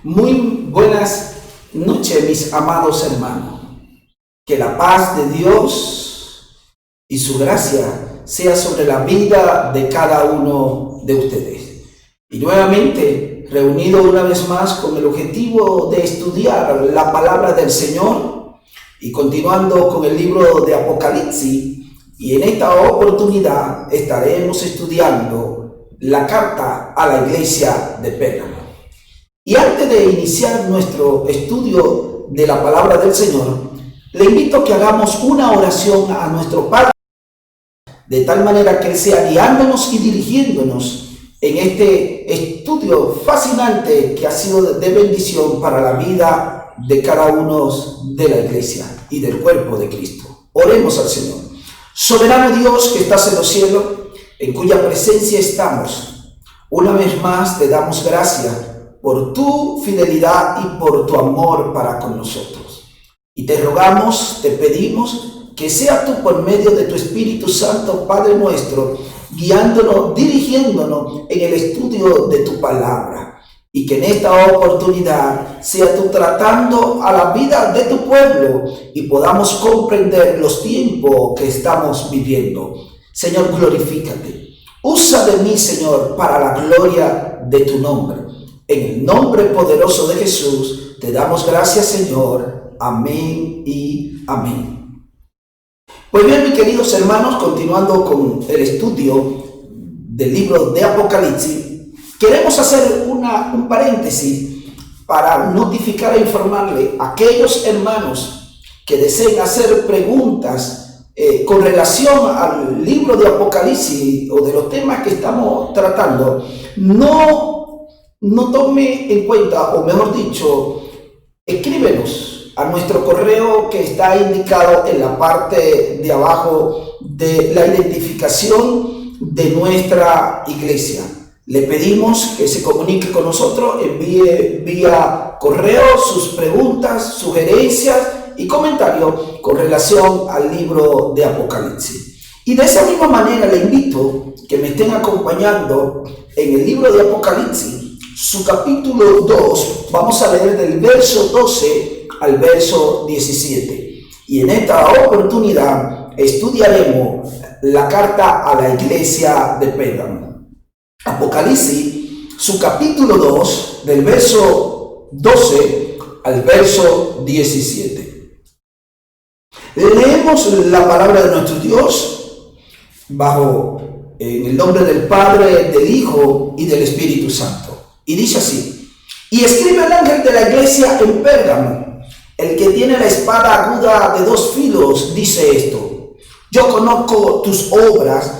Muy buenas noches, mis amados hermanos. Que la paz de Dios y su gracia sea sobre la vida de cada uno de ustedes. Y nuevamente, reunido una vez más con el objetivo de estudiar la palabra del Señor y continuando con el libro de Apocalipsis, y en esta oportunidad estaremos estudiando la carta a la iglesia de Pérgamo. Y antes de iniciar nuestro estudio de la palabra del Señor, le invito a que hagamos una oración a nuestro Padre, de tal manera que Él sea guiándonos y dirigiéndonos en este estudio fascinante que ha sido de bendición para la vida de cada uno de la iglesia y del cuerpo de Cristo. Oremos al Señor. Soberano Dios que estás en los cielos, en cuya presencia estamos, una vez más te damos gracias por tu fidelidad y por tu amor para con nosotros. Y te rogamos, te pedimos que sea tú por medio de tu Espíritu Santo, Padre nuestro, guiándonos, dirigiéndonos en el estudio de tu palabra. Y que en esta oportunidad sea tú tratando a la vida de tu pueblo y podamos comprender los tiempos que estamos viviendo. Señor, glorifícate. Usa de mí, Señor, para la gloria de tu nombre. En el nombre poderoso de Jesús, te damos gracias, Señor. Amén y amén. Pues bien, mis queridos hermanos, continuando con el estudio del libro de Apocalipsis, queremos hacer un paréntesis para notificar e informarle a aquellos hermanos que deseen hacer preguntas con relación al libro de Apocalipsis o de los temas que estamos tratando. No tome en cuenta, o mejor dicho, escríbenos a nuestro correo que está indicado en la parte de abajo de la identificación de nuestra iglesia. Le pedimos que se comunique con nosotros, envíe vía correo sus preguntas, sugerencias y comentarios con relación al libro de Apocalipsis. Y de esa misma manera le invito que me estén acompañando en el libro de Apocalipsis, su capítulo 2, vamos a leer del verso 12 al verso 17. Y en esta oportunidad estudiaremos la carta a la iglesia de Pérgamo. Apocalipsis, su capítulo 2, del verso 12 al verso 17. Leemos la palabra de nuestro Dios en el nombre del Padre, del Hijo y del Espíritu Santo. Y dice así: y escribe el ángel de la iglesia en Pérgamo, el que tiene la espada aguda de dos filos, dice esto: yo conozco tus obras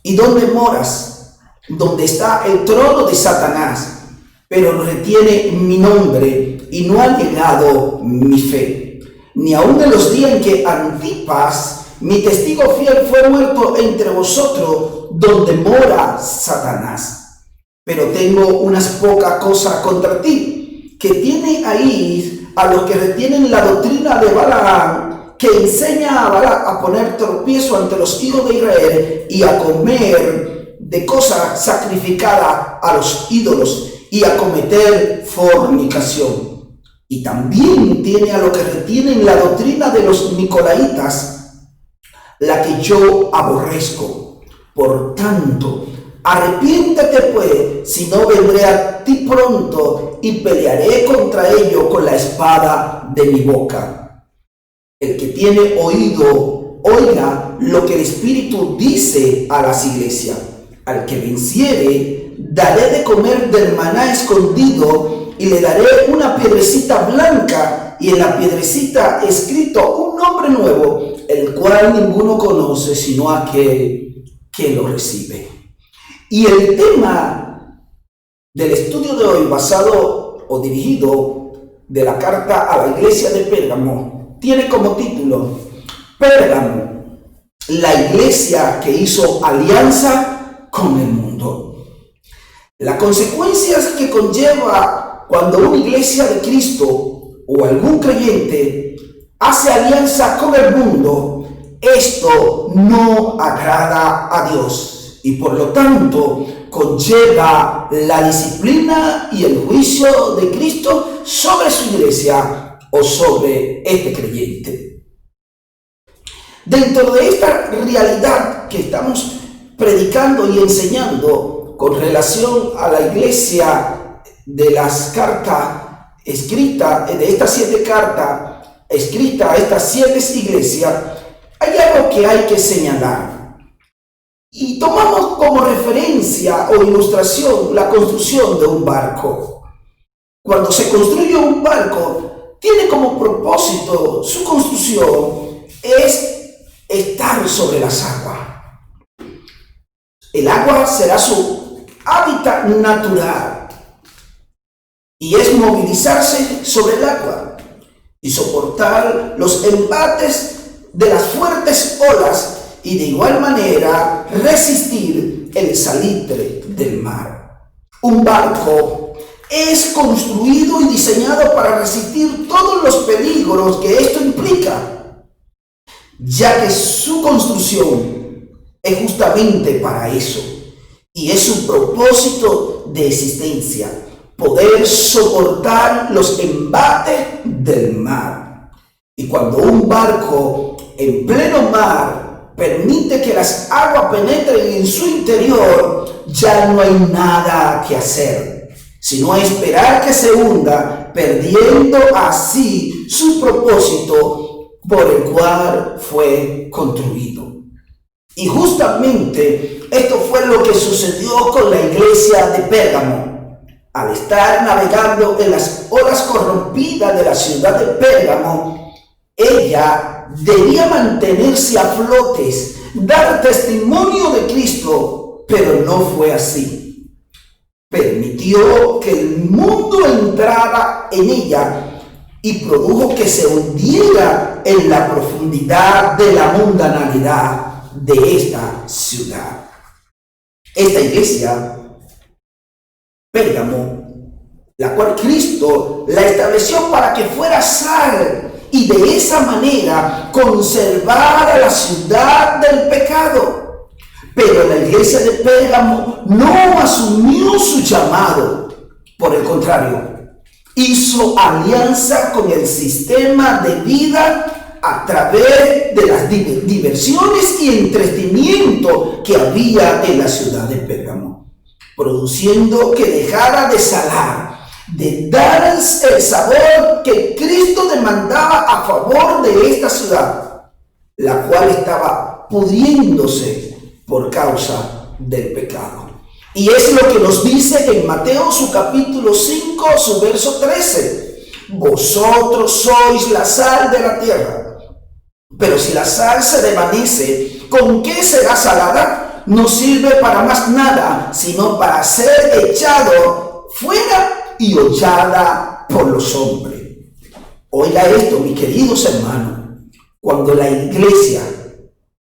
y dónde moras, donde está el trono de Satanás, pero retiene mi nombre y no ha negado mi fe, ni aun en los días en que Antipas, mi testigo fiel, fue muerto entre vosotros, donde mora Satanás. Pero tengo unas pocas cosas contra ti, que tiene ahí a los que retienen la doctrina de Balaam, que enseña a Balaam a poner tropiezo ante los hijos de Israel y a comer de cosas sacrificadas a los ídolos y a cometer fornicación. Y también tiene a los que retienen la doctrina de los nicolaitas, la que yo aborrezco. Por tanto, arrepiéntete pues, si no vendré a ti pronto y pelearé contra ellos con la espada de mi boca. El que tiene oído, oiga lo que el Espíritu dice a las iglesias. Al que venciere, daré de comer del maná escondido y le daré una piedrecita blanca y en la piedrecita escrito un nombre nuevo, el cual ninguno conoce sino aquel que lo recibe. Y el tema del estudio de hoy, basado o dirigido de la carta a la iglesia de Pérgamo, tiene como título: Pérgamo, la iglesia que hizo alianza con el mundo. Las consecuencias que conlleva cuando una iglesia de Cristo o algún creyente hace alianza con el mundo, esto no agrada a Dios. Y por lo tanto, conlleva la disciplina y el juicio de Cristo sobre su iglesia o sobre este creyente. Dentro de esta realidad que estamos predicando y enseñando con relación a la iglesia de las cartas escritas, de estas 7 cartas escritas a estas 7 iglesias, hay algo que hay que señalar. Y tomamos como referencia o ilustración la construcción de un barco. Cuando se construye un barco, tiene como propósito, su construcción es estar sobre las aguas. El agua será su hábitat natural y es movilizarse sobre el agua y soportar los embates de las fuertes olas y de igual manera resistir el salitre del mar. Un barco es construido y diseñado para resistir todos los peligros que esto implica, ya que su construcción es justamente para eso y es su propósito de existencia, poder soportar los embates del mar. Y cuando un barco en pleno mar permite que las aguas penetren en su interior, ya no hay nada que hacer, sino esperar que se hunda, perdiendo así su propósito por el cual fue construido. Y justamente esto fue lo que sucedió con la iglesia de Pérgamo. Al estar navegando en las olas corrompidas de la ciudad de Pérgamo, ella debía mantenerse a flotes, dar testimonio de Cristo, pero no fue así. Permitió que el mundo entrara en ella y produjo que se hundiera en la profundidad de la mundanalidad de esta ciudad. Esta iglesia, Pérgamo, la cual Cristo la estableció para que fuera sal y de esa manera conservar a la ciudad del pecado. Pero la iglesia de Pérgamo no asumió su llamado. Por el contrario, hizo alianza con el sistema de vida a través de las diversiones y entretenimiento que había en la ciudad de Pérgamo, produciendo que dejara de salar, de dar el sabor que Cristo demandaba a favor de esta ciudad, la cual estaba pudriéndose por causa del pecado. Y es lo que nos dice en Mateo su capítulo 5, su verso 13. Vosotros sois la sal de la tierra. Pero si la sal se desvanece, ¿con qué será salada? No sirve para más nada, sino para ser echado fuera y hollada por los hombres. Oiga esto, mis queridos hermanos. Cuando la iglesia,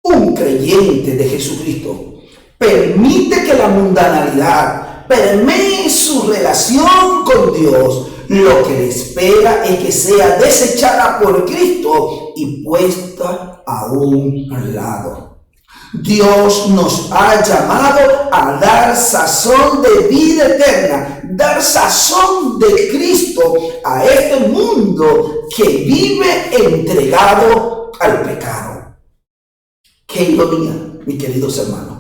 un creyente de Jesucristo, permite que la mundanalidad permee su relación con Dios, lo que le espera es que sea desechada por Cristo y puesta a un lado. Dios nos ha llamado a dar sazón de vida eterna, dar sazón de Cristo a este mundo que vive entregado al pecado. Qué ironía, mis queridos hermanos.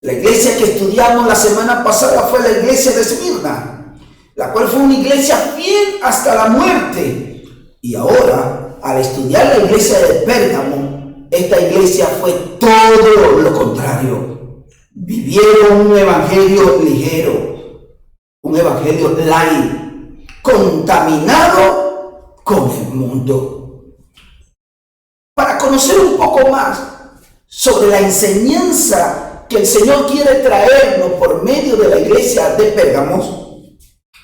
La iglesia que estudiamos la semana pasada fue la iglesia de Esmirna, la cual fue una iglesia fiel hasta la muerte. Y ahora, al estudiar la iglesia de Pérgamo, esta iglesia fue todo lo contrario. Vivieron un evangelio ligero, un evangelio light, contaminado con el mundo. Para conocer un poco más sobre la enseñanza que el Señor quiere traernos por medio de la iglesia de Pérgamo,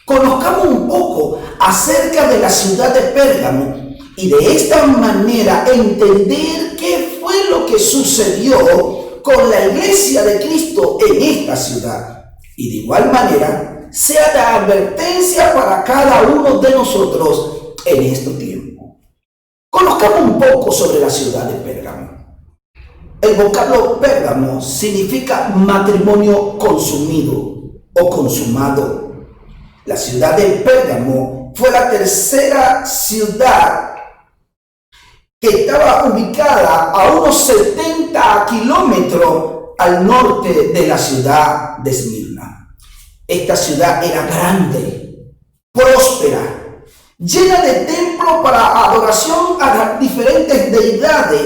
conozcamos un poco acerca de la ciudad de Pérgamo y de esta manera entender qué fue lo que sucedió con la iglesia de Cristo en esta ciudad. Y de igual manera sea de advertencia para cada uno de nosotros en este tiempo. Conozcamos un poco sobre la ciudad de Pérgamo. El vocablo Pérgamo significa matrimonio consumido o consumado. La ciudad de Pérgamo fue la tercera ciudad que estaba ubicada a unos 70 kilómetros al norte de la ciudad de Esmirna. Esta ciudad era grande, próspera, llena de templos para adoración a las diferentes deidades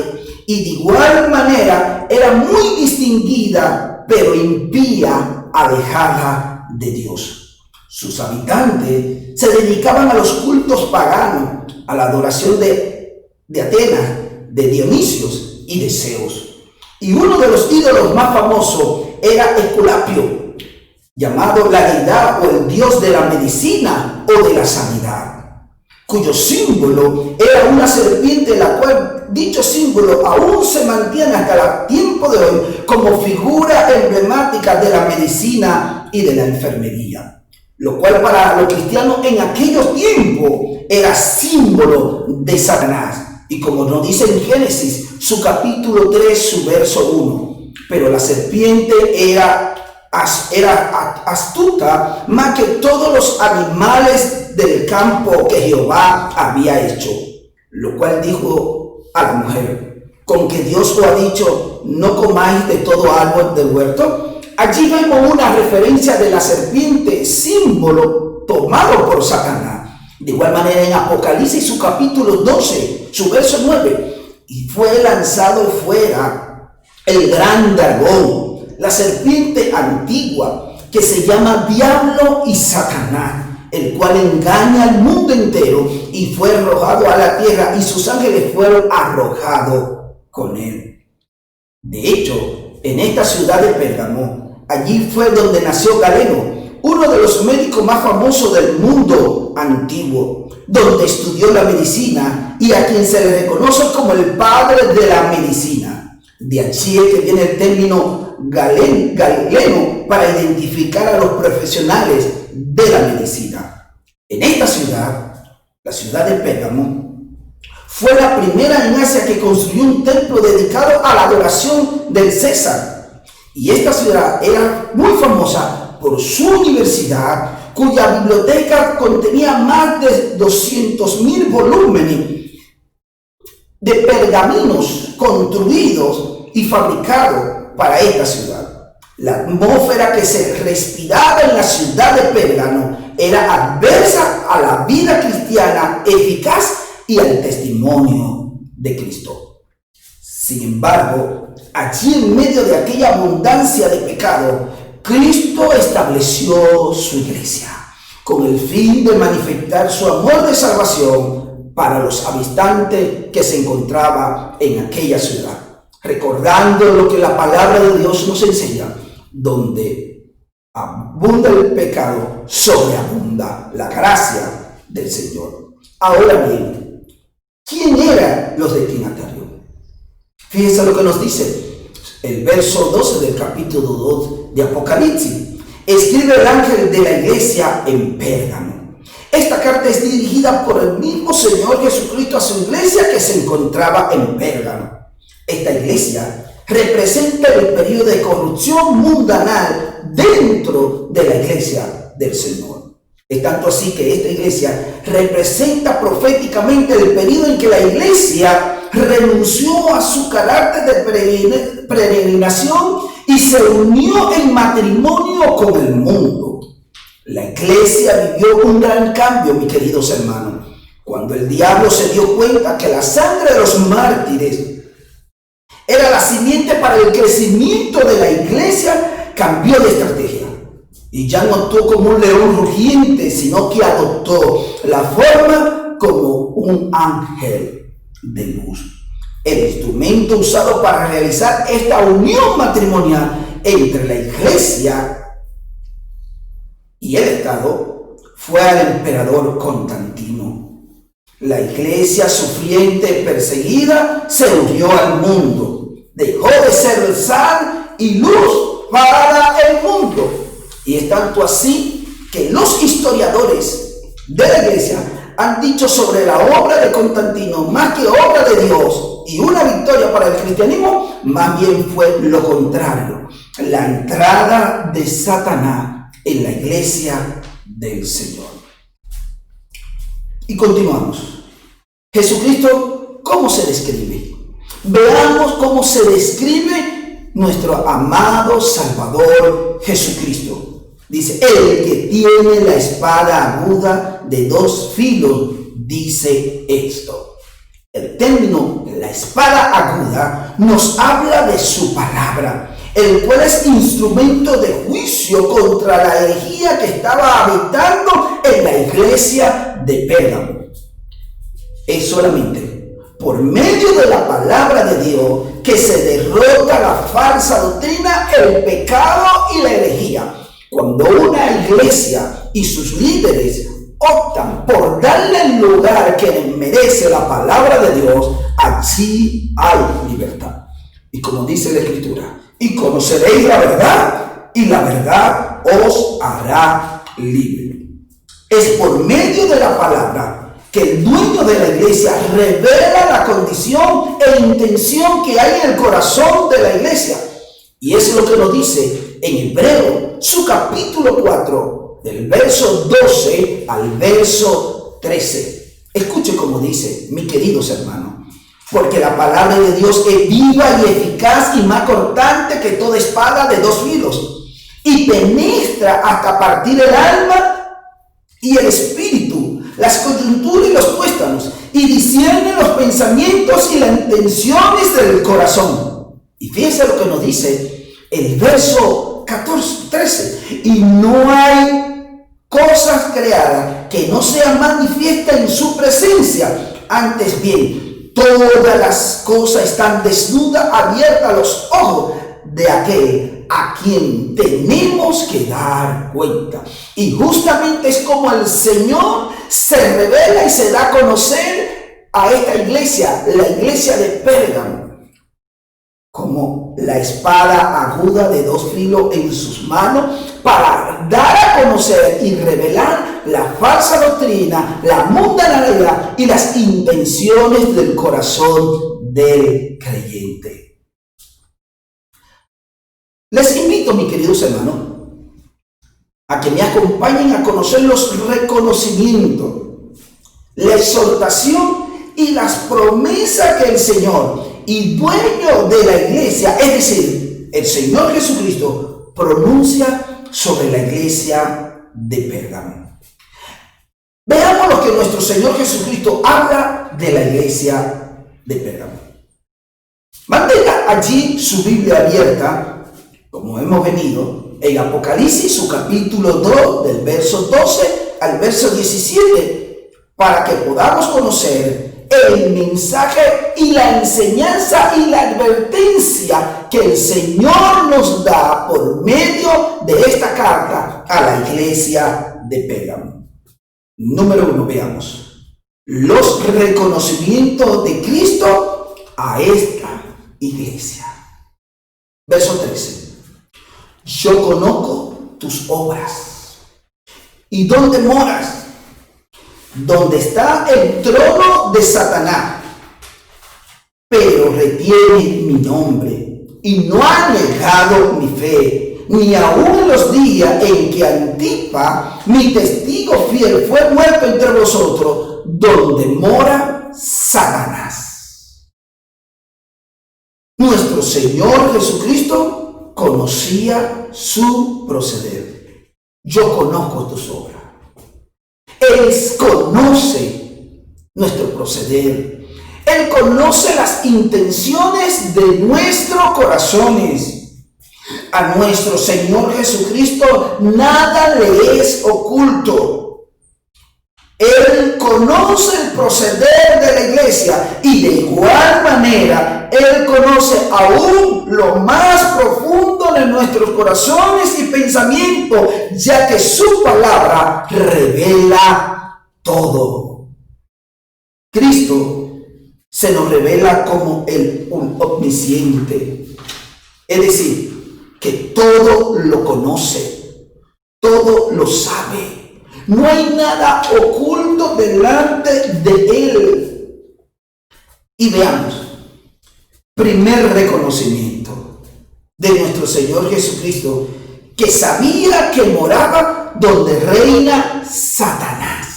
y de igual manera era muy distinguida, pero impía, alejada de Dios. Sus habitantes se dedicaban a los cultos paganos, a la adoración de Atenas, de Dionisios y de Zeus. Y uno de los ídolos más famosos era Esculapio, llamado la deidad o el dios de la medicina o de la sanidad, cuyo símbolo era una serpiente, la cual dicho símbolo aún se mantiene hasta el tiempo de hoy como figura emblemática de la medicina y de la enfermería, lo cual para los cristianos en aquellos tiempos era símbolo de Satanás. Y como nos dice en Génesis, su capítulo 3, su verso 1, pero la serpiente era astuta más que todos los animales del campo que Jehová había hecho, lo cual dijo a la mujer: con que Dios os ha dicho, no comáis de todo árbol del huerto. Allí vemos una referencia de la serpiente, símbolo tomado por Satanás. De igual manera en Apocalipsis, su capítulo 12, su verso 9, y fue lanzado fuera el gran dragón, la serpiente antigua, que se llama Diablo y Satanás, el cual engaña al mundo entero, y fue arrojado a la tierra, y sus ángeles fueron arrojados con él. De hecho, en esta ciudad de Pérgamo, allí fue donde nació Galeno, uno de los médicos más famosos del mundo antiguo, donde estudió la medicina y a quien se le reconoce como el padre de la medicina. De allí es que viene el término galeno para identificar a los profesionales de la medicina. En esta ciudad, la ciudad de Pérgamo, fue la primera en Asia que construyó un templo dedicado a la adoración del César. Y esta ciudad era muy famosa por su universidad, cuya biblioteca contenía más de 200,000 volúmenes de pergaminos construidos y fabricados para esta ciudad. La atmósfera que se respiraba en la ciudad de Pérgamo era adversa a la vida cristiana eficaz y al testimonio de Cristo. Sin embargo, allí en medio de aquella abundancia de pecado, Cristo estableció su iglesia con el fin de manifestar su amor de salvación para los habitantes que se encontraban en aquella ciudad, recordando lo que la palabra de Dios nos enseña: donde abunda el pecado, sobreabunda la gracia del Señor. Ahora bien, ¿quién eran los destinatarios? Fíjense lo que nos dice el verso 12 del capítulo 2 de Apocalipsis. Escribe el ángel de la iglesia en Pérgamo. Esta carta es dirigida por el mismo Señor Jesucristo a su iglesia que se encontraba en Pérgamo. Esta iglesia representa el periodo de corrupción mundanal dentro de la iglesia del Señor. Es tanto así que esta iglesia representa proféticamente el periodo en que la iglesia renunció a su carácter de peregrinación y se unió en matrimonio con el mundo. La iglesia vivió un gran cambio, mis queridos hermanos, cuando el diablo se dio cuenta que la sangre de los mártires era la simiente para el crecimiento de la iglesia. Cambió de estrategia y ya no actuó como un león rugiente, sino que adoptó la forma como un ángel de luz. El instrumento usado para realizar esta unión matrimonial entre la iglesia y el Estado fue al emperador Constantino. La iglesia sufriente, perseguida, se unió al mundo. Dejó de ser sal y luz para el mundo. Y es tanto así que los historiadores de la iglesia han dicho sobre la obra de Constantino, más que obra de Dios y una victoria para el cristianismo, más bien fue lo contrario, la entrada de Satanás en la iglesia del Señor. Y continuamos. Jesucristo, ¿cómo se describe? Veamos cómo se describe nuestro amado Salvador Jesucristo. Dice, el que tiene la espada aguda de dos filos, dice esto. El término, la espada aguda, nos habla de su palabra, el cual es instrumento de juicio contra la herejía que estaba habitando en la iglesia de Pérgamo. Es solamente por medio de la palabra de Dios que se derrota la falsa doctrina, el pecado y la herejía. Cuando una iglesia y sus líderes optan por darle el lugar que merece la palabra de Dios, allí hay libertad. Y como dice la Escritura, y conoceréis la verdad, y la verdad os hará libre. Es por medio de la palabra que el dueño de la iglesia revela la condición e intención que hay en el corazón de la iglesia. Y es lo que nos dice en Hebreo, su capítulo 4, del verso 12 al verso 13. Escuche cómo dice, mis queridos hermanos. Porque la palabra de Dios es viva y eficaz y más cortante que toda espada de dos filos, y penetra hasta partir el alma y el espíritu, las coyunturas y los tuétanos, y discierne los pensamientos y las intenciones del corazón. Y fíjense lo que nos dice el verso 13. Y no hay cosas creadas que no sean manifiestas en su presencia. Antes bien, todas las cosas están desnudas, abiertas a los ojos de aquel a quien tenemos que dar cuenta. Y justamente es como el Señor se revela y se da a conocer a esta iglesia, la iglesia de Pérgamo, como la espada aguda de dos filos en sus manos, para dar a conocer y revelar la falsa doctrina, la mundanalidad y las intenciones del corazón del creyente. Les invito, mis queridos hermanos, a que me acompañen a conocer los reconocimientos, la exhortación y las promesas que el Señor y dueño de la iglesia, es decir, el Señor Jesucristo, pronuncia sobre la iglesia de Pérgamo. Veamos lo que nuestro Señor Jesucristo habla de la iglesia de Pérgamo. Mantenga allí su Biblia abierta, como hemos venido, en Apocalipsis, su capítulo 2, del verso 12 al verso 17, para que podamos conocer el mensaje y la enseñanza y la advertencia que el Señor nos da por medio de esta carta a la iglesia de Pérgamo. Número 1, veamos los reconocimientos de Cristo a esta iglesia. Verso 13. Yo conozco tus obras y dónde moras, donde está el trono de Satanás, pero retiene mi nombre y no ha negado mi fe, ni aun en los días en que Antipa, mi testigo fiel, fue muerto entre vosotros, donde mora Satanás. Nuestro Señor Jesucristo conocía su proceder. Yo conozco tus obras. Él conoce nuestro proceder. Él conoce las intenciones de nuestros corazones. A nuestro Señor Jesucristo nada le es oculto. Él conoce el proceder de la iglesia y de igual manera Él conoce aún lo más profundo de nuestros corazones y pensamientos, ya que su palabra revela todo. Cristo se nos revela como el omnisciente, es decir, que todo lo conoce, todo lo sabe, No hay nada oculto delante de Él. Y veamos, primer reconocimiento de nuestro Señor Jesucristo, que sabía que moraba donde reina Satanás.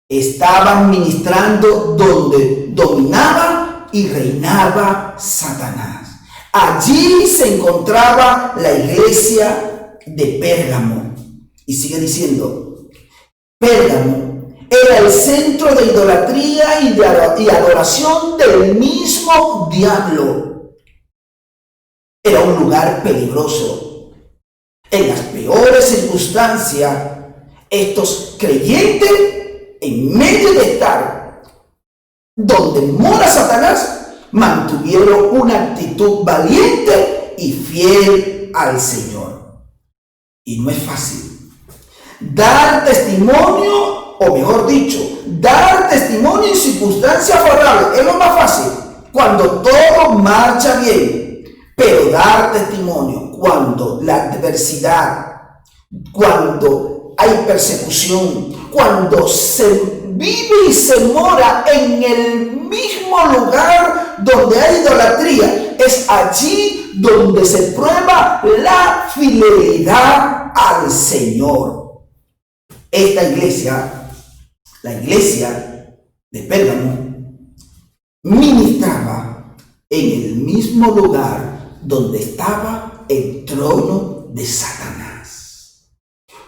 Estaban ministrando donde dominaba y reinaba Satanás. Allí se encontraba la iglesia de Pérgamo. Y sigue diciendo, Pérgamo era el centro de idolatría y adoración del mismo diablo. Era un lugar peligroso. En las peores circunstancias, estos creyentes, en medio de estar donde mora Satanás, mantuvieron una actitud valiente y fiel al Señor. Y no es fácil dar testimonio, o mejor dicho, dar testimonio en circunstancias favorables. Es lo más fácil cuando todo marcha bien, pero dar testimonio cuando la adversidad, cuando hay persecución, cuando se vive y se mora en el mismo lugar donde hay idolatría, es allí donde se prueba la fidelidad al Señor. Esta iglesia, la iglesia de Pérgamo, ministraba en el mismo lugar donde estaba el trono de Satanás.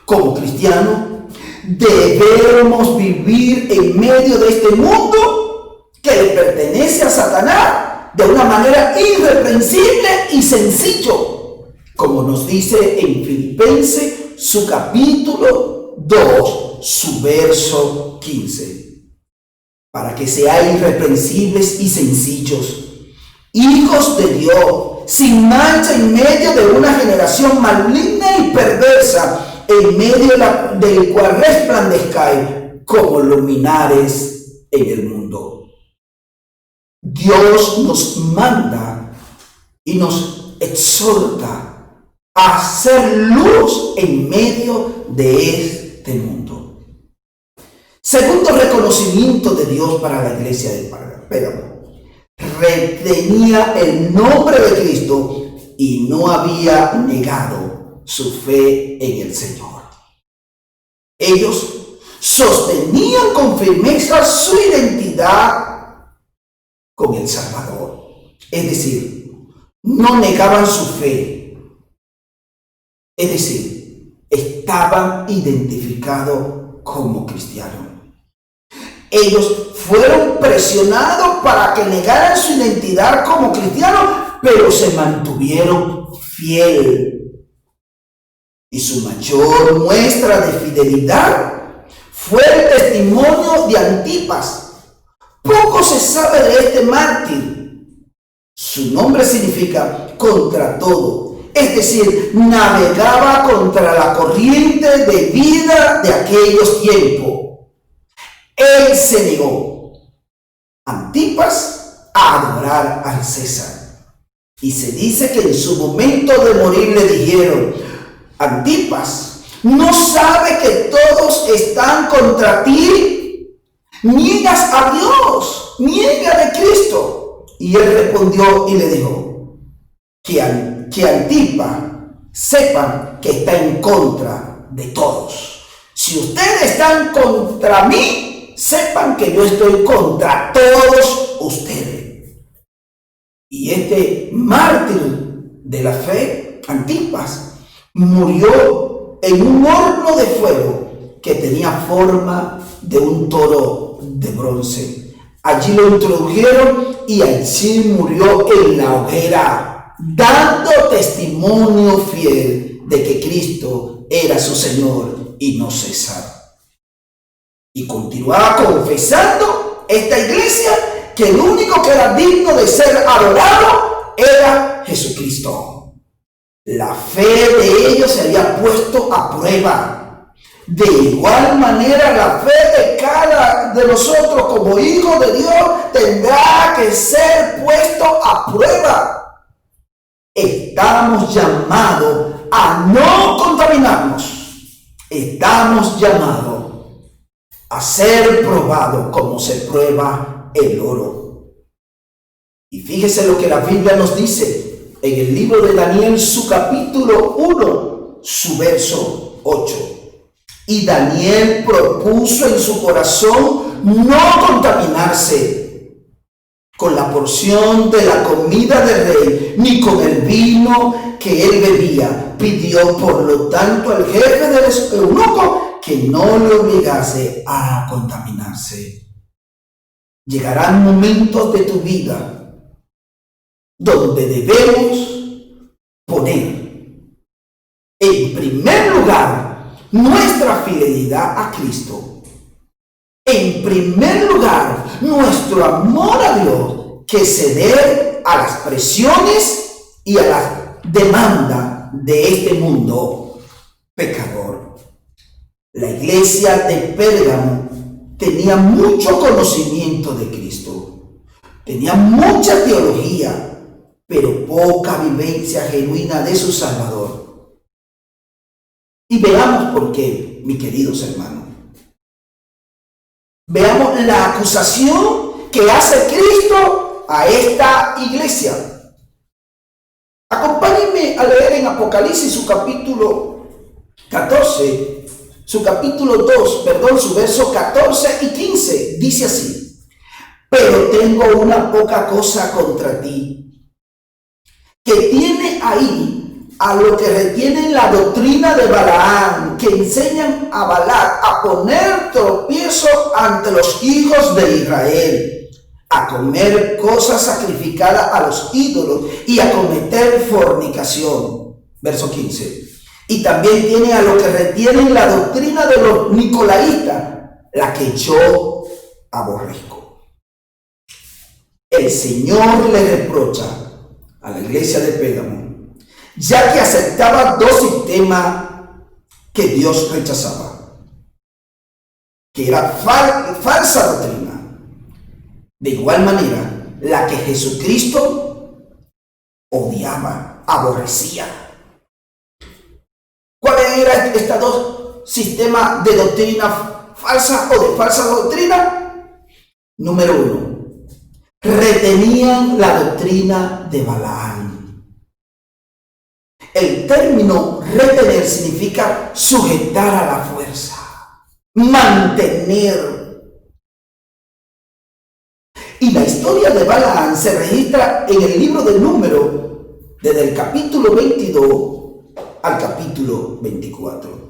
Como cristianos, debemos vivir en medio de este mundo que le pertenece a Satanás de una manera irreprensible y sencillo, como nos dice en Filipenses su capítulo 2, su verso 15. Para que seáis irreprensibles y sencillos, hijos de Dios, sin mancha en medio de una generación maligna y perversa, en medio del cual resplandezcáis como luminares en el mundo. Dios nos manda y nos exhorta a hacer luz en medio de este mundo. Segundo reconocimiento de Dios para la iglesia de Pérgamo: retenía el nombre de Cristo y no había negado su fe en el Señor. Ellos sostenían con firmeza su identidad con el Salvador. Es decir, no negaban su fe. Es decir, estaban identificados como cristianos. Ellos fueron presionados para que negaran su identidad como cristianos, pero se mantuvieron fieles. Y su mayor muestra de fidelidad fue el testimonio de Antipas. Poco se sabe de este mártir. Su nombre significa contra todo, es decir, navegaba contra la corriente de vida de aquellos tiempos. Él se negó, Antipas, a adorar al César. Y se dice que en su momento de morir le dijeron: Antipas, ¿no sabe que todos están contra ti? Niegas a Dios, niega de Cristo. Y él respondió y le dijo: que Antipas sepan que está en contra de todos. Si ustedes están contra mí, sepan que yo estoy contra todos ustedes. Y este mártir de la fe, Antipas, murió en un horno de fuego que tenía forma de un toro de bronce. Allí lo introdujeron y allí murió en la hoguera, dando testimonio fiel de que Cristo era su Señor y no César. Y continuaba confesando esta iglesia que el único que era digno de ser adorado era Jesucristo. La fe de ellos se había puesto a prueba. De igual manera, la fe de cada de nosotros como hijos de Dios tendrá que ser puesto a prueba. Estamos llamados a no contaminarnos estamos llamados a ser probados como se prueba el oro. Y fíjese lo que la Biblia nos dice en el libro de Daniel, su capítulo 1, su verso 8. Y Daniel propuso en su corazón no contaminarse con la porción de la comida del rey, ni con el vino que él bebía. Pidió por lo tanto al jefe del eunuco que no le obligase a contaminarse. Llegarán momentos de tu vida donde debemos poner en primer lugar nuestra fidelidad a Cristo. En primer lugar, nuestro amor a Dios, que ceder a las presiones y a la demanda de este mundo pecador. La iglesia de Pérgamo tenía mucho conocimiento de Cristo, tenía mucha teología, pero poca vivencia genuina de su Salvador. Y veamos por qué, mis queridos hermanos. Veamos la acusación que hace Cristo a esta iglesia. Acompáñenme a leer en Apocalipsis su capítulo 14, su verso 14 y 15. Dice así: pero tengo una poca cosa contra ti, que tiene ahí a lo que retienen la doctrina de Balaam, que enseñan a Balac a poner tropiezo ante los hijos de Israel, a comer cosas sacrificadas a los ídolos y a cometer fornicación. Verso 15. Y también tiene a lo que retienen la doctrina de los nicolaítas, la que yo aborrezco. El Señor le reprocha a la iglesia de Pérgamo, ya que aceptaba dos sistemas que Dios rechazaba, que era falsa doctrina. De igual manera, la que Jesucristo odiaba, aborrecía. ¿Cuáles eran estos dos sistemas de doctrina falsa o de falsa doctrina? Número 1, retenían la doctrina de Balaam. El término retener significa sujetar a la fuerza, mantener. Y la historia de Balaam se registra en el libro de Números, desde el capítulo 22 al capítulo 24.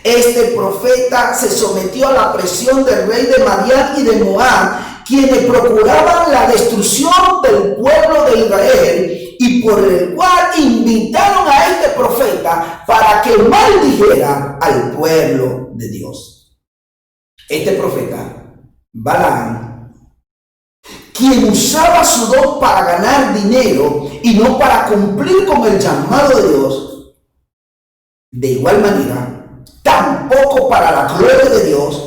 Este profeta se sometió a la presión del rey de Madián y de Moab, quienes procuraban la destrucción del pueblo de Israel, y por el cual invitaron a este profeta para que maldijera al pueblo de Dios. Este profeta, Balaam, quien usaba su don para ganar dinero y no para cumplir con el llamado de Dios, de igual manera, tampoco para la gloria de Dios,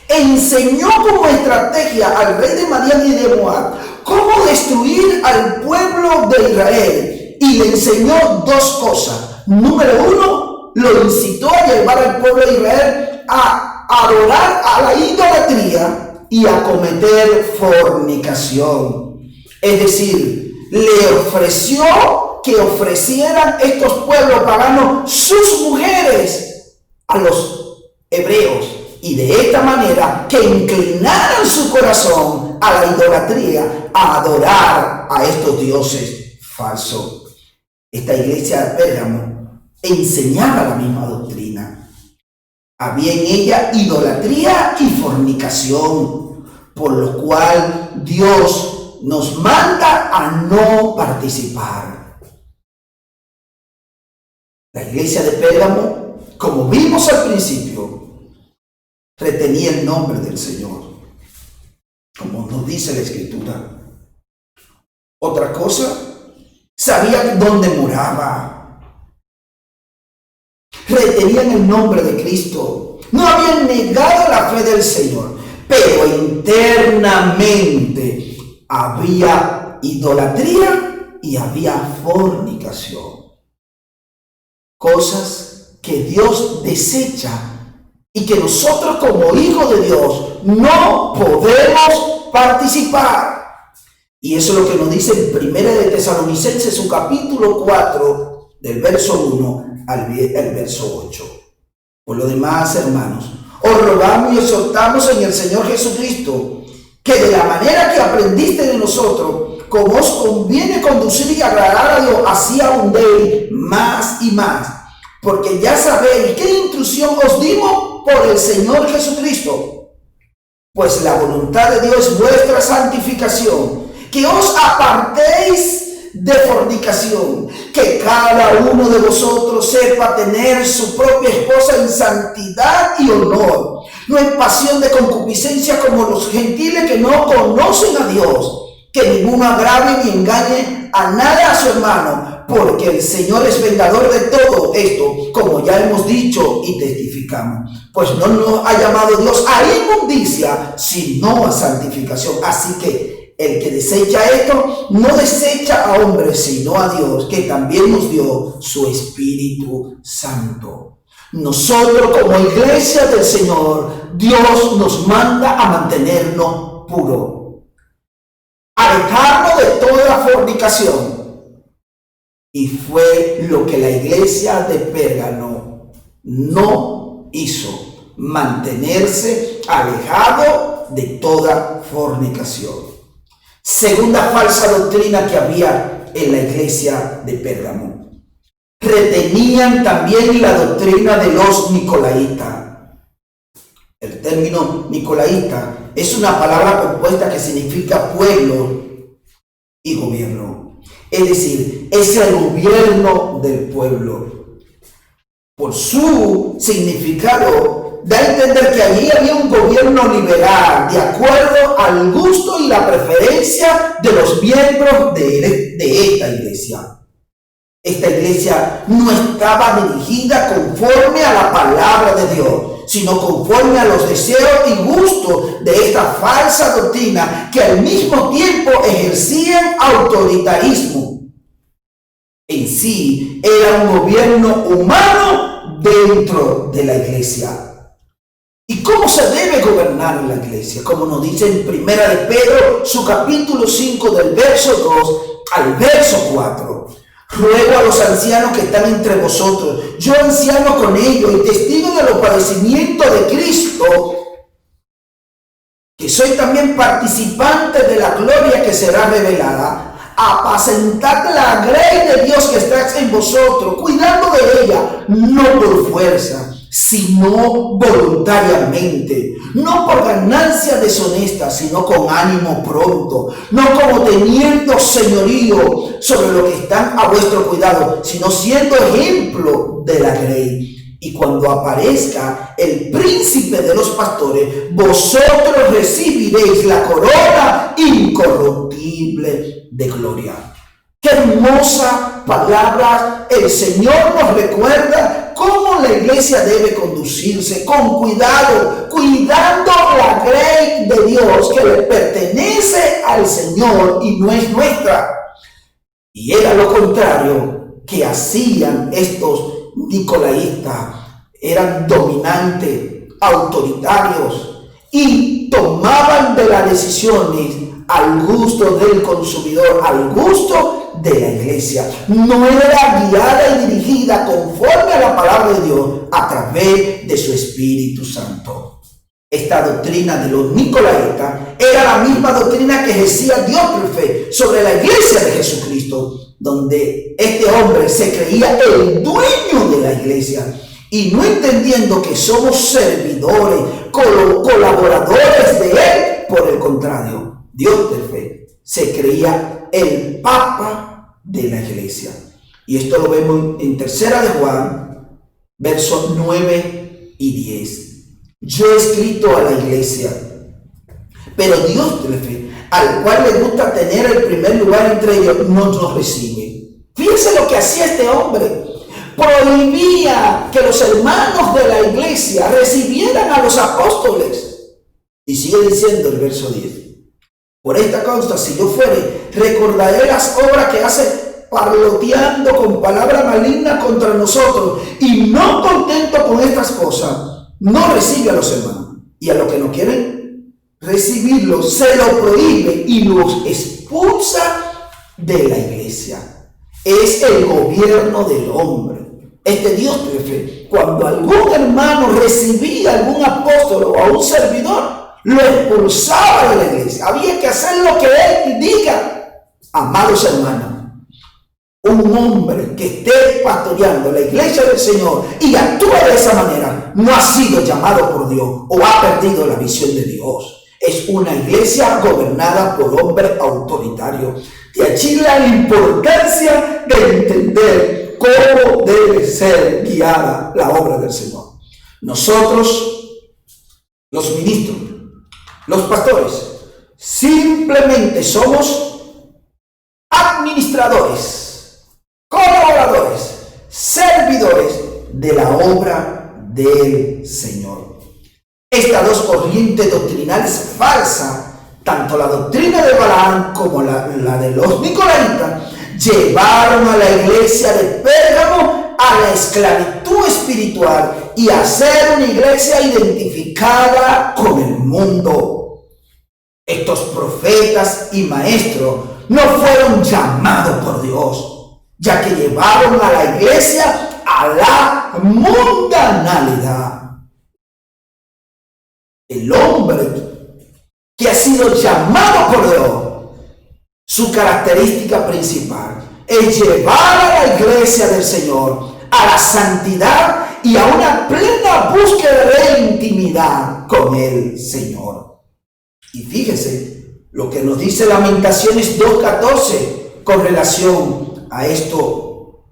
enseñó como estrategia al rey de Madián y de Moab cómo destruir al pueblo de Israel, y le enseñó dos cosas. Número 1, lo incitó a llevar al pueblo de Israel a adorar a la idolatría y a cometer fornicación. Es decir, le ofreció que ofrecieran estos pueblos paganos sus mujeres a los hebreos, y de esta manera que inclinaran su corazón a la idolatría, a adorar a estos dioses falsos. Esta iglesia de Pérgamo enseñaba la misma doctrina. Había en ella idolatría y fornicación, por lo cual Dios nos manda a no participar. La iglesia de Pérgamo, como vimos al principio, retenía el nombre del Señor, como nos dice la Escritura. Otra cosa, sabía dónde moraba. Retenían el nombre de Cristo. No habían negado la fe del Señor, pero internamente había idolatría y había fornicación. Cosas que Dios desecha y que nosotros como hijos de Dios no podemos participar. Y eso es lo que nos dice en Primera de Tesalonicenses, su capítulo 4, del verso 1 al verso 8. Por lo demás, hermanos, os rogamos y exhortamos en el Señor Jesucristo, que de la manera que aprendiste de nosotros, como os conviene conducir y agradar a Dios, así abundéis más y más. Porque ya sabéis qué instrucción os dimos por el Señor Jesucristo. Pues la voluntad de Dios es vuestra santificación, que os apartéis de fornicación, que cada uno de vosotros sepa tener su propia esposa en santidad y honor, no en pasión de concupiscencia como los gentiles que no conocen a Dios, que ninguno agrave ni engañe a nada a su hermano, porque el Señor es vengador de todo esto, como ya hemos dicho y testificamos. Pues no nos ha llamado Dios a inmundicia, sino a santificación. Así que el que desecha esto, no desecha a hombres, sino a Dios, que también nos dio su Espíritu Santo. Nosotros como iglesia del Señor, Dios nos manda a mantenernos puros, alejarnos de toda fornicación. Y fue lo que la iglesia de Pérgamo no hizo, mantenerse alejado de toda fornicación. Segunda falsa doctrina que había en la iglesia de Pérgamo. Retenían también la doctrina de los nicolaítas. El término nicolaíta es una palabra compuesta que significa pueblo y gobierno. Es decir, es el gobierno del pueblo. Por su significado, da a entender que allí había un gobierno liberal, de acuerdo al gusto y la preferencia de los miembros de esta iglesia. Esta iglesia no estaba dirigida conforme a la palabra de Dios, sino conforme a los deseos y gustos de esta falsa doctrina, que al mismo tiempo ejercían autoritarismo. En sí, era un gobierno humano dentro de la iglesia. ¿Y cómo se debe gobernar en la iglesia? Como nos dice en Primera de Pedro, su capítulo 5, del verso 2 al verso 4. Ruego a los ancianos que están entre vosotros, yo anciano con ellos y testigo de los padecimientos de Cristo, que soy también participante de la gloria que será revelada, apacentad la grey de Dios que está en vosotros, cuidando de ella, no por fuerza, sino voluntariamente, no por ganancia deshonesta, sino con ánimo pronto, no como teniendo señorío sobre lo que están a vuestro cuidado, sino siendo ejemplo de la grey. Y cuando aparezca el príncipe de los pastores, vosotros recibiréis la corona incorruptible de gloria. Qué hermosa palabra. El Señor nos recuerda cómo la iglesia debe conducirse con cuidado, cuidando la grey de Dios que le pertenece al Señor y no es nuestra. Y era lo contrario que hacían estos nicolaítas. Eran dominantes, autoritarios y tomaban de las decisiones al gusto del consumidor, al gusto de la iglesia. No era guiada y dirigida conforme a la palabra de Dios a través de su Espíritu Santo. Esta doctrina de los nicolaítas era la misma doctrina que ejercía Diótrefes sobre la iglesia de Jesucristo, donde este hombre se creía el dueño de la iglesia y no entendiendo que somos servidores, colaboradores de él. Por el contrario, Diótrefes se creía el papa de la iglesia. Y esto lo vemos en Tercera de Juan, versos 9 y 10. Yo he escrito a la iglesia, pero Diótrefes, al cual le gusta tener el primer lugar entre ellos, no nos recibe. Fíjense lo que hacía este hombre. Prohibía que los hermanos de la iglesia recibieran a los apóstoles. Y sigue diciendo el verso 10. Por esta causa, si yo fuere, recordaré las obras que hace parloteando con palabras malignas contra nosotros y no contento con estas cosas, no recibe a los hermanos. Y a los que no quieren recibirlo, se lo prohíbe y los expulsa de la iglesia. Es el gobierno del hombre. Este Dios prefiere. Cuando algún hermano recibía a algún apóstol o a un servidor, lo expulsaba de la iglesia. Había que hacer lo que él diga. Amados hermanos, un hombre que esté pastoreando la iglesia del Señor y actúa de esa manera, no ha sido llamado por Dios o ha perdido la visión de Dios. Es una iglesia gobernada por hombres autoritarios. De allí la importancia de entender cómo debe ser guiada la obra del Señor. Nosotros, los ministros, los pastores, simplemente somos administradores, colaboradores, servidores de la obra del Señor. Estas dos corrientes doctrinales falsas, tanto la doctrina de Balaam como la de los nicolaitas, llevaron a la iglesia de Pérgamo a la esclavitud espiritual y a ser una iglesia identificada con el mundo. Estos profetas y maestros no fueron llamados por Dios, ya que llevaron a la iglesia a la mundanalidad. El hombre que ha sido llamado por Dios, su característica principal es llevar a la iglesia del Señor a la santidad y a una plena búsqueda de intimidad con el Señor. Y fíjese lo que nos dice Lamentaciones 2:14 con relación a esto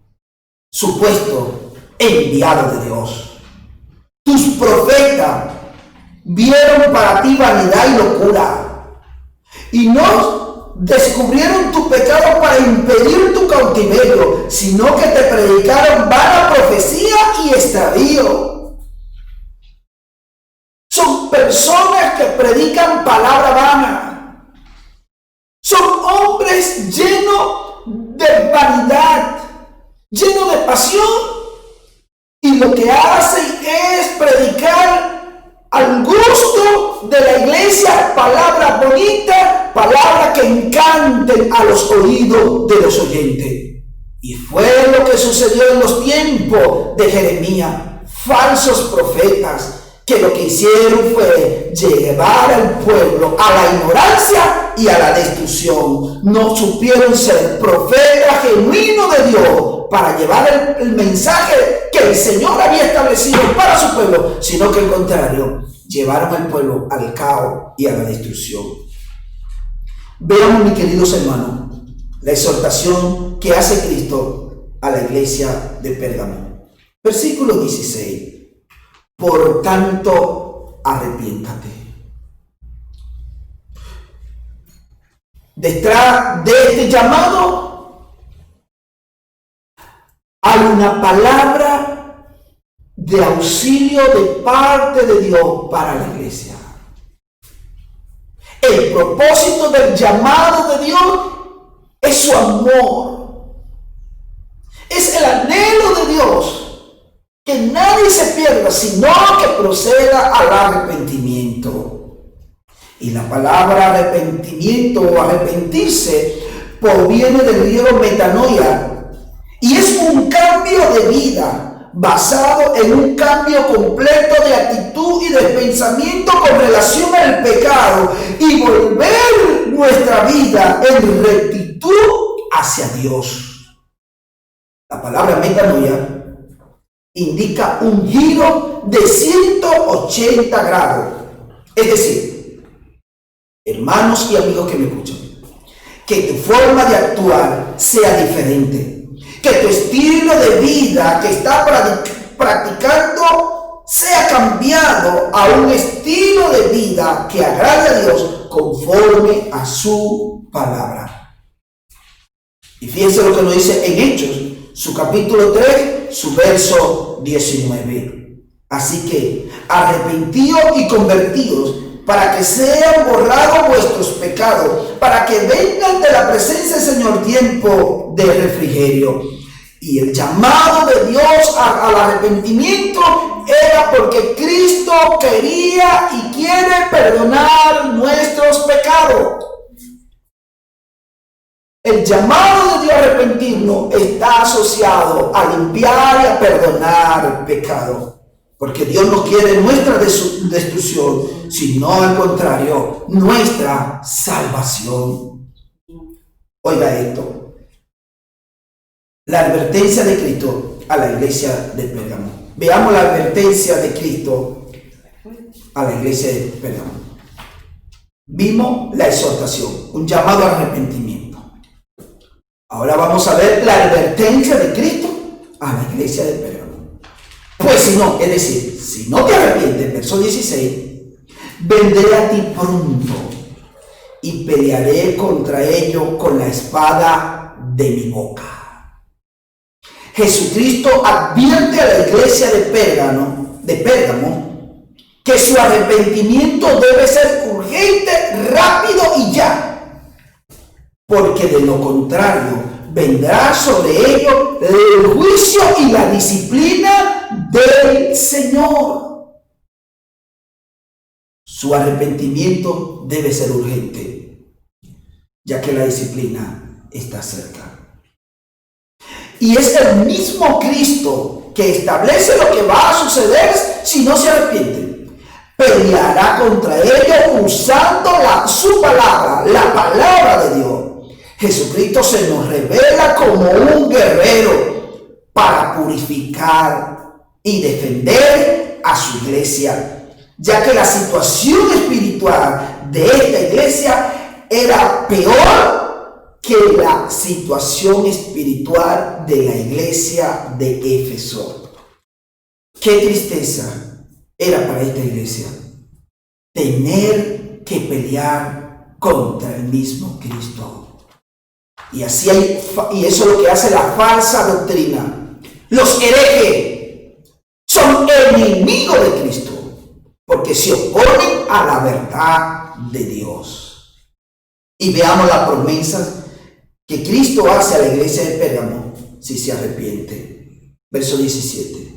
supuesto enviado de Dios. Tus profetas vieron para ti vanidad y locura, y no descubrieron tu pecado para impedir tu cautiverio, sino que te predicaron vana profecía y extravío. Son personas que predican palabra vana. Son hombres llenos de vanidad, llenos de pasión, y lo que hacen es predicar al gusto de la iglesia palabras bonitas, palabras que encanten a los oídos de los oyentes. Y fue lo que sucedió en los tiempos de Jeremías. Falsos profetas que lo que hicieron fue llevar al pueblo a la ignorancia y a la destrucción. No supieron ser profetas genuinos de Dios para llevar el mensaje que el Señor había establecido para su pueblo, sino que al contrario, llevaron al pueblo al caos y a la destrucción. Veamos, mis queridos hermanos, la exhortación que hace Cristo a la iglesia de Pérgamo. Versículo 16. Por tanto, arrepiéntate. Detrás de este llamado hay una palabra de auxilio de parte de Dios para la iglesia. El propósito del llamado de Dios es su amor. Es el anhelo de Dios que nadie se pierda, sino que proceda al arrepentimiento. Y la palabra arrepentimiento o arrepentirse proviene del griego metanoia, y es un cambio de vida basado en un cambio completo de actitud y de pensamiento con relación al pecado, y volver nuestra vida en rectitud hacia Dios. La palabra metanoia indica un giro de 180 grados. Es decir, hermanos y amigos que me escuchan, que tu forma de actuar sea diferente, que tu estilo de vida que estás practicando sea cambiado a un estilo de vida que agrade a Dios conforme a su palabra. Y fíjense lo que nos dice en Hechos, su capítulo 3, su verso 19. Así que arrepentidos y convertidos para que sean borrados vuestros pecados, para que vengan de la presencia del Señor tiempo de refrigerio. Y el llamado de Dios al arrepentimiento era porque Cristo quería y quiere perdonar nuestros pecados. El llamado de Dios a arrepentirnos está asociado a limpiar y a perdonar pecado. Porque Dios no quiere nuestra destrucción, sino al contrario, nuestra salvación. Oiga esto. La advertencia de Cristo a la iglesia de Pérgamo. Veamos la advertencia de Cristo a la iglesia de Pérgamo. Vimos la exhortación, un llamado al arrepentimiento. Ahora vamos a ver la advertencia de Cristo a la iglesia de Pérgamo. Pues si no, es decir, si no te arrepientes, verso 16, vendré a ti pronto y pelearé contra ellos con la espada de mi boca. Jesucristo advierte a la iglesia de Pérgamo que su arrepentimiento debe ser urgente, rápido y ya, porque de lo contrario vendrá sobre ellos el juicio y la disciplina del Señor. Su arrepentimiento debe ser urgente, ya que la disciplina está cerca. Y es el mismo Cristo que establece lo que va a suceder si no se arrepienten. Peleará contra ellos usando su palabra, la palabra de Dios. Jesucristo se nos revela como un guerrero para purificar y defender a su iglesia, ya que la situación espiritual de esta iglesia era peor que la situación espiritual de la iglesia de Éfeso. Qué tristeza era para esta iglesia tener que pelear contra el mismo Cristo. Y eso es lo que hace la falsa doctrina. Los herejes son enemigos de Cristo porque se oponen a la verdad de Dios. Y veamos las promesas que Cristo hace a la iglesia de Pérgamo si se arrepiente. Verso 17.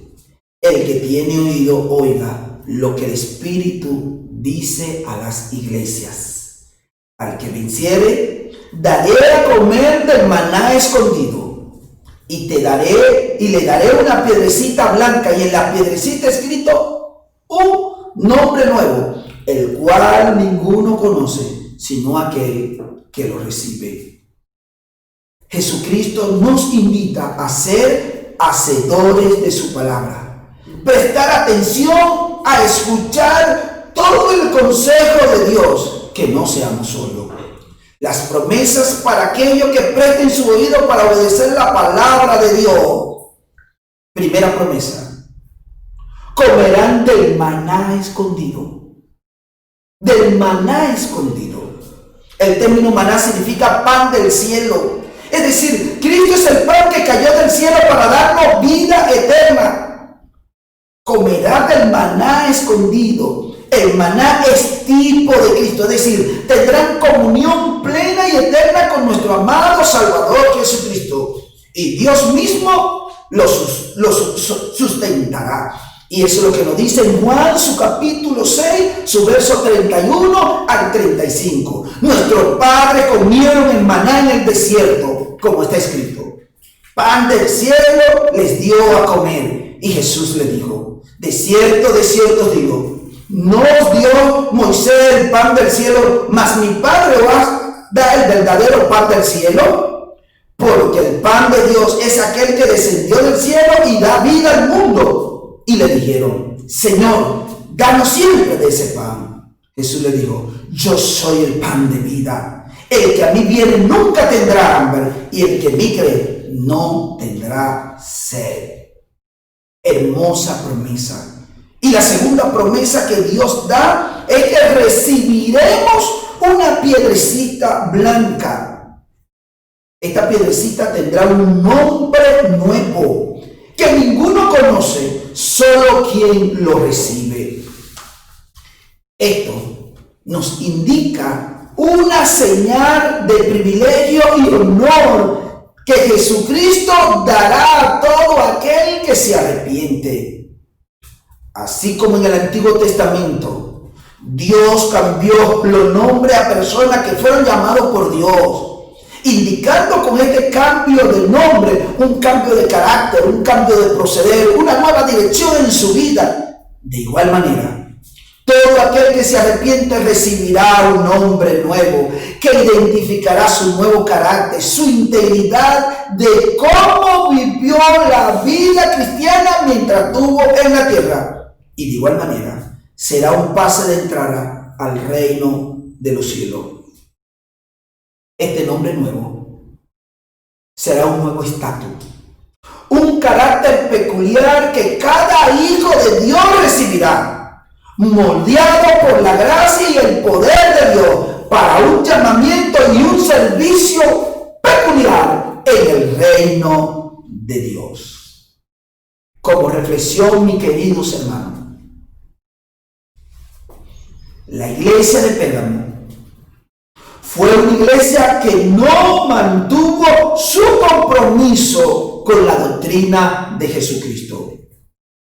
El que tiene oído, oiga lo que el Espíritu dice a las iglesias. Al que venciere, daré a comer del maná escondido, y le daré una piedrecita blanca, y en la piedrecita escrito un nombre nuevo, el cual ninguno conoce, sino aquel que lo recibe. Jesucristo nos invita a ser hacedores de su palabra, prestar atención a escuchar todo el consejo de Dios, que no seamos solos. Las promesas para aquellos que presten su oído para obedecer la palabra de Dios. Primera promesa: comerán del maná escondido. Del maná escondido. El término maná significa pan del cielo. Es decir, Cristo es el pan que cayó del cielo para darnos vida eterna. Comerá del maná escondido. El maná es tipo de Cristo, es decir, tendrán comunión plena y eterna con nuestro amado Salvador Jesucristo. Y Dios mismo los sustentará. Y eso es lo que nos dice en Juan, su capítulo 6, su verso 31 al 35. Nuestros padres comieron el maná en el desierto, como está escrito. Pan del cielo les dio a comer. Y Jesús le dijo: de cierto os digo, no os dio Moisés el pan del cielo, mas mi Padre os da el verdadero pan del cielo. Porque el pan de Dios es aquel que descendió del cielo y da vida al mundo. Y le dijeron: Señor, danos siempre de ese pan. Jesús le dijo: yo soy el pan de vida. El que a mí viene nunca tendrá hambre, y el que en mí cree no tendrá sed. Hermosa promesa. Y la segunda promesa que Dios da es que recibiremos una piedrecita blanca. Esta piedrecita tendrá un nombre nuevo que ninguno conoce, solo quien lo recibe. Esto nos indica una señal de privilegio y honor que Jesucristo dará a todo aquel que se arrepiente. Así como en el Antiguo Testamento, Dios cambió los nombres a personas que fueron llamados por Dios, indicando con este cambio de nombre un cambio de carácter, un cambio de proceder, una nueva dirección en su vida. De igual manera, todo aquel que se arrepiente recibirá un nombre nuevo que identificará su nuevo carácter, su integridad de cómo vivió la vida cristiana mientras estuvo en la tierra. Y de igual manera, será un pase de entrada al reino de los cielos. Este nombre nuevo será un nuevo estatus, un carácter peculiar que cada hijo de Dios recibirá, moldeado por la gracia y el poder de Dios para un llamamiento y un servicio peculiar en el reino de Dios. Como reflexión, mis queridos hermanos, la iglesia de Pérgamo fue una iglesia que no mantuvo su compromiso con la doctrina de Jesucristo,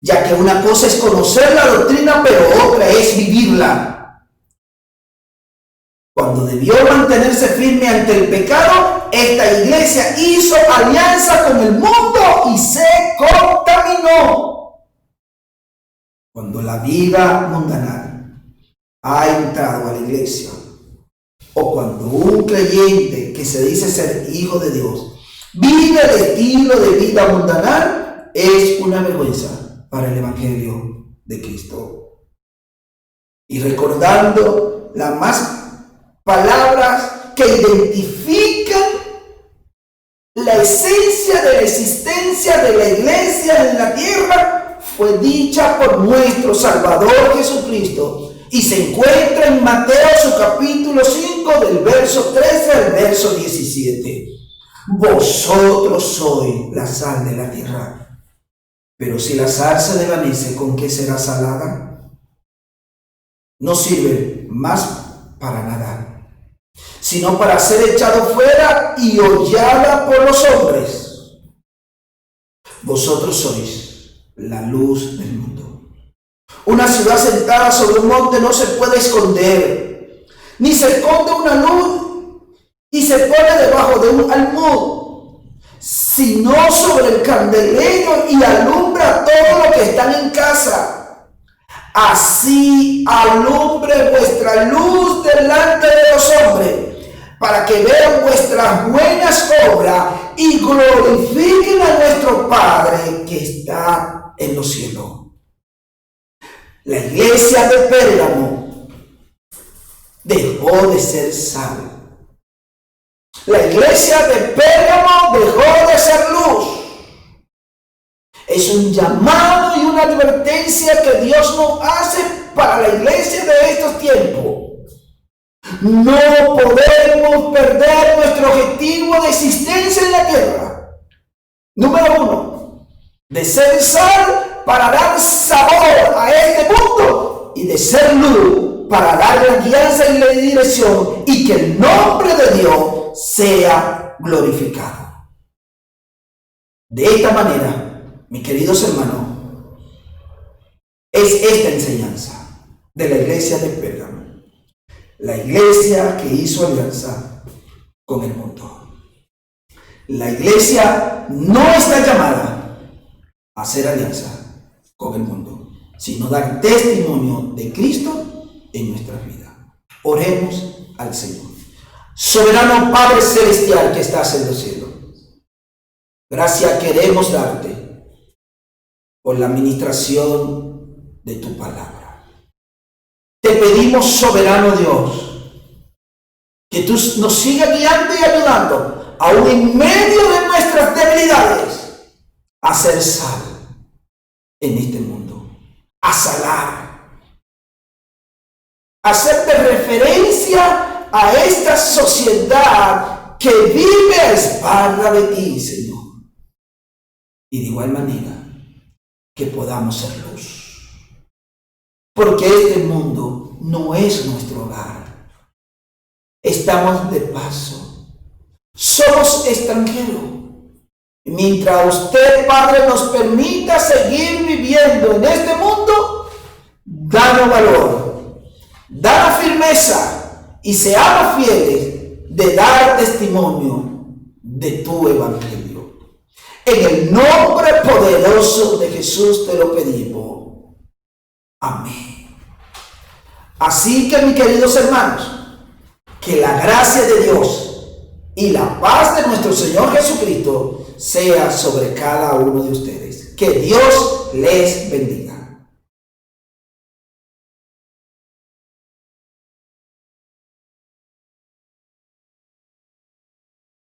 ya que una cosa es conocer la doctrina, pero otra es vivirla. Cuando debió mantenerse firme ante el pecado, esta iglesia hizo alianza con el mundo y se contaminó. Cuando la vida mundana ha entrado a la iglesia, o cuando un creyente que se dice ser hijo de Dios vive el estilo de vida mundana, es una vergüenza para el evangelio de Cristo. Y recordando las más palabras que identifican la esencia de la existencia de la iglesia en la tierra, fue dicha por nuestro Salvador Jesucristo, y se encuentra en Mateo su capítulo 5 del verso 13 al verso 17. Vosotros sois la sal de la tierra, pero si la sal se desvanece, ¿con qué será salada? No sirve más para nada, sino para ser echado fuera y hollada por los hombres. Vosotros sois la luz del mundo. Una ciudad sentada sobre un monte no se puede esconder, ni se esconde una luz y se pone debajo de un almud, sino sobre el candelero y alumbra todo lo que están en casa. Así alumbre vuestra luz delante de los hombres, para que vean vuestras buenas obras y glorifiquen a nuestro Padre que está en los cielos. La iglesia de Pérgamo dejó de ser sal. La iglesia de Pérgamo dejó de ser luz. Es un llamado y una advertencia que Dios nos hace para la iglesia de estos tiempos. No podemos perder nuestro objetivo de existencia en la tierra. Número 1, de ser sal para dar sabor a este mundo, y de ser luz para dar la guianza y la dirección, y que el nombre de Dios sea glorificado. De esta manera, mis queridos hermanos, es esta enseñanza de la iglesia de Pérgamo, la iglesia que hizo alianza con el mundo. La iglesia no está llamada a hacer alianza con el mundo, sino dar testimonio de Cristo en nuestra vida. Oremos al Señor. Soberano Padre Celestial que estás en los cielos, gracias queremos darte por la administración de tu palabra. Te pedimos, soberano Dios, que tú nos sigas guiando y ayudando, aún en medio de nuestras debilidades, a ser sal en este mundo, a salar, a hacerte referencia a esta sociedad que vive a espalda de ti, Señor. Y de igual manera que podamos ser luz, porque este mundo no es nuestro hogar. Estamos de paso. Somos extranjeros. Mientras usted, Padre, nos permita seguir viviendo en este mundo, danos valor, danos firmeza y seamos fieles de dar testimonio de tu evangelio. En el nombre poderoso de Jesús te lo pedimos. Amén. Así que, mis queridos hermanos, que la gracia de Dios y la paz de nuestro Señor Jesucristo sea sobre cada uno de ustedes. Que Dios les bendiga.